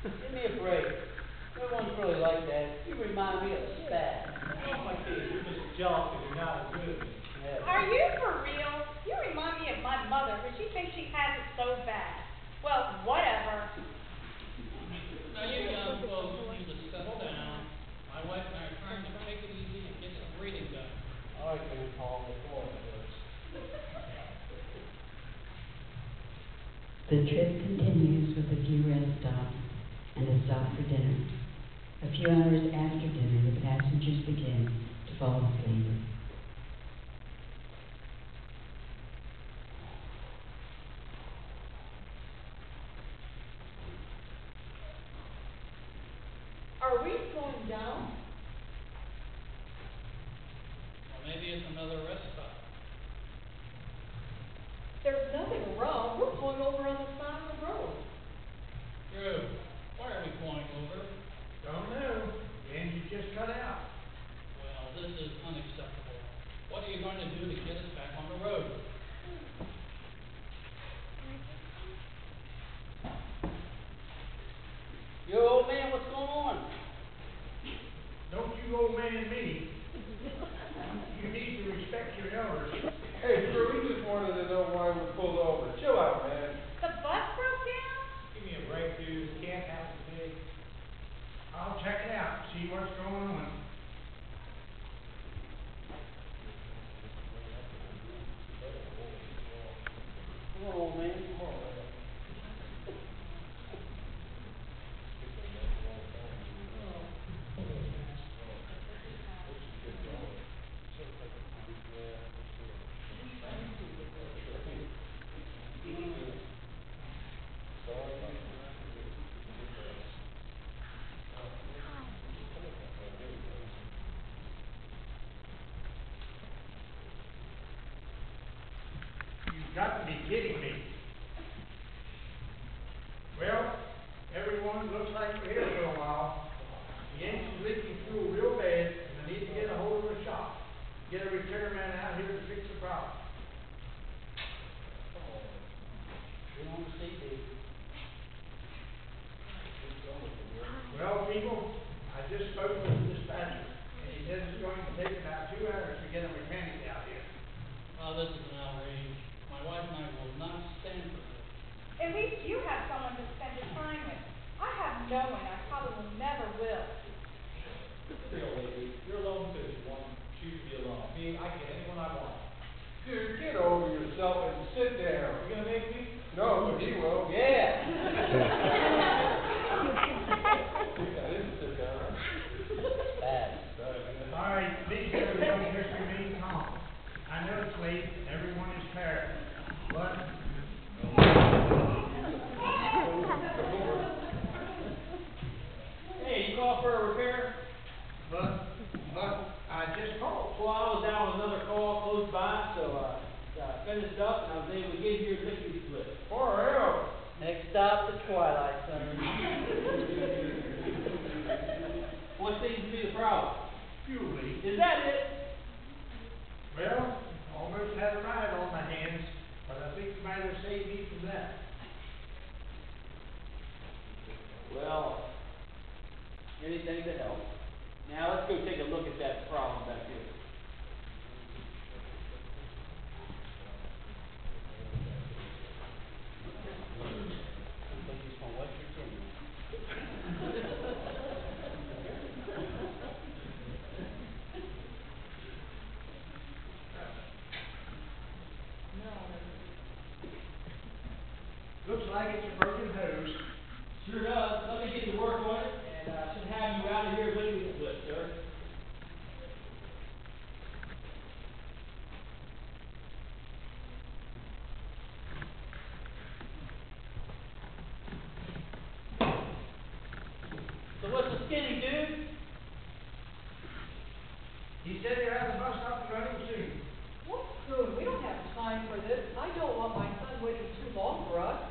Give me a break. No one's really like that. You remind me of a spaz. Oh, my kid, you're just jealous because you're not as good as me. Yeah. Are you for real? You remind me of my mother, but she thinks she has it so bad. Well, whatever. Now you young folks need to settle down. My wife and I are trying to take it easy and get some reading done. All right, Grandpa, before it first. The trip continues with a few rest stops and a stop for dinner. A few hours after dinner, the passengers begin to fall asleep. Are we slowing down? Or maybe it's another rest stop. There's nothing wrong. We're pulling over on the side of the road. Drew, why are we pulling over? Don't know. The engine just cut out. Well, this is unacceptable. What are you going to do to get us back on the road? Yo, old man, what's going on? Don't you old man me. You need to respect your elders. Hey, Drew, we just wanted to know why we pulled over. Chill out, man. The bus broke down? Give me a break, dude. This can't happen to me. I'll check it out, see what's going on. Come on, old man. Come on. You've got to be kidding me. Well, everyone, looks like we're here for a while. The engine's leaking fuel real bad, and I need to get a hold of a shop. Get a repairman out here to fix the problem. Been on the CD. Well, people, I just spoke with the dispatcher, and he said it's going to take about 2 hours to get a mechanic out here. Oh, this is an outrage. My wife and I will not stand for this. At least you have someone to spend your time with. I have no one. I probably will never will. Real lady, you're alone because you want to choose to be alone. Me, I can get anyone I want. Dude, get over yourself and sit down. You gonna make me? No, but he will. Yeah. I didn't sit down. Bad. All right, please, everyone, just remain calm. I know it's late, and everyone is tired, but Hey, you call for a repair? I just called. Well, I was down with another call close by, so finished up and I was able to get here lickety split. Far out. Next stop, the Twilight Zone. What seems to be the problem? Fuel leak. Is that it? Well, almost had a ride on my hands, but I think you might have saved me from that. Well, anything to help. Now let's go take a look at that problem back here. Looks like he's from West Virginia. Looks like it's a broken hose. Sure does. Let me get to work on it, and I should have you out of here lickety split, sir. So what's the skinny, dude? He said he'll have the bus up and running soon. What's soon? We don't have time for this. I don't want my son waiting too long for us.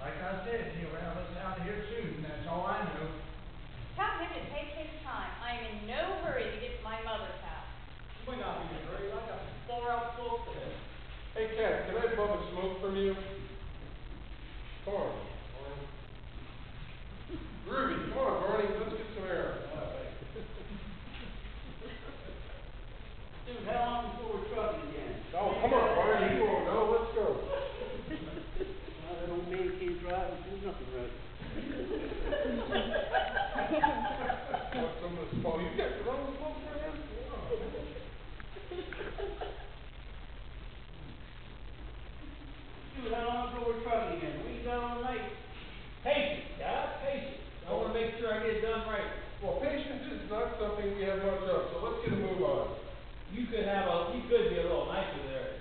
Like I said, he'll have us out of here soon, that's all I know. Tell him to take his time. I am in no hurry to get to my mother's house. You might not be in a hurry. I got some far-out smoke today. Hey, Cat, can I bum a smoke from you? Come on. something we have much of, so let's get a move on. You could be a little nicer there.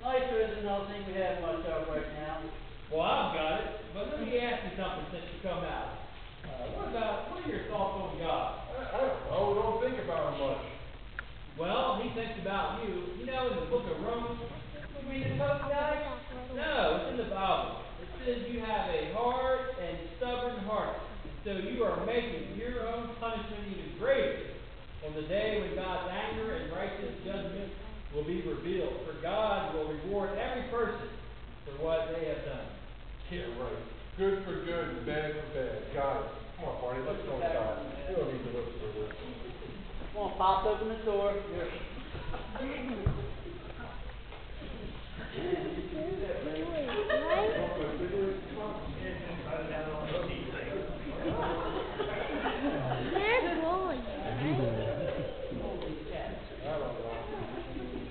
Nicer isn't another thing we have much of right now. Well, I've got it, but let me ask you something since you come out. What are your thoughts on God? I don't know, don't think about him much. Well, he thinks about you. You know, in the book of Romans, You mean the Pope died? no, it's in the Bible. It says you have a hard and stubborn heart. So you are making your own punishment even greater on the day when God's anger and righteous judgment will be revealed. For God will reward every person for what they have done. Yeah, right. Good for good and bad for bad. Got it. Come on, Barney, let's go inside. We don't need to listen to this. Come on, Pop, open the door.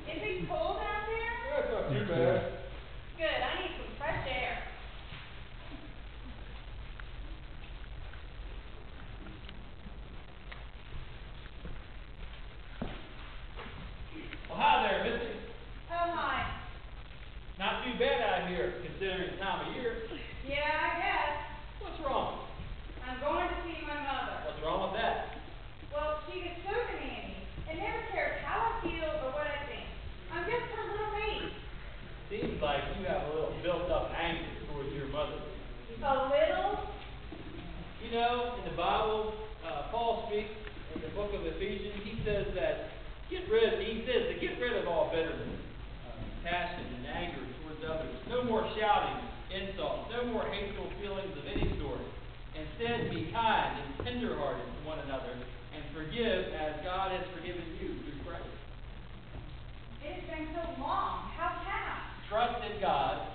Is it cold out there? Yeah, it's not too bad. Good, I need some fresh air. Well, hi there, Missy. Oh, hi. Not too bad out here, considering the time of year. Yeah, I guess. What's wrong? I'm going to see my mother. What's wrong with that? Well, she gets so demanding and never cares how I feel or what I think. I'm just her little maid. Seems like you have a little built-up anger towards your mother. A little? You know, in the Bible, Paul speaks in the book of Ephesians. He says to get rid of all bitterness, passion, and anger towards others. No more shouting, insults, no more hateful feelings of any sort. Instead, be kind and tenderhearted to one another, and forgive as God has forgiven you through Christ. It's been so long. How can I? Trust in God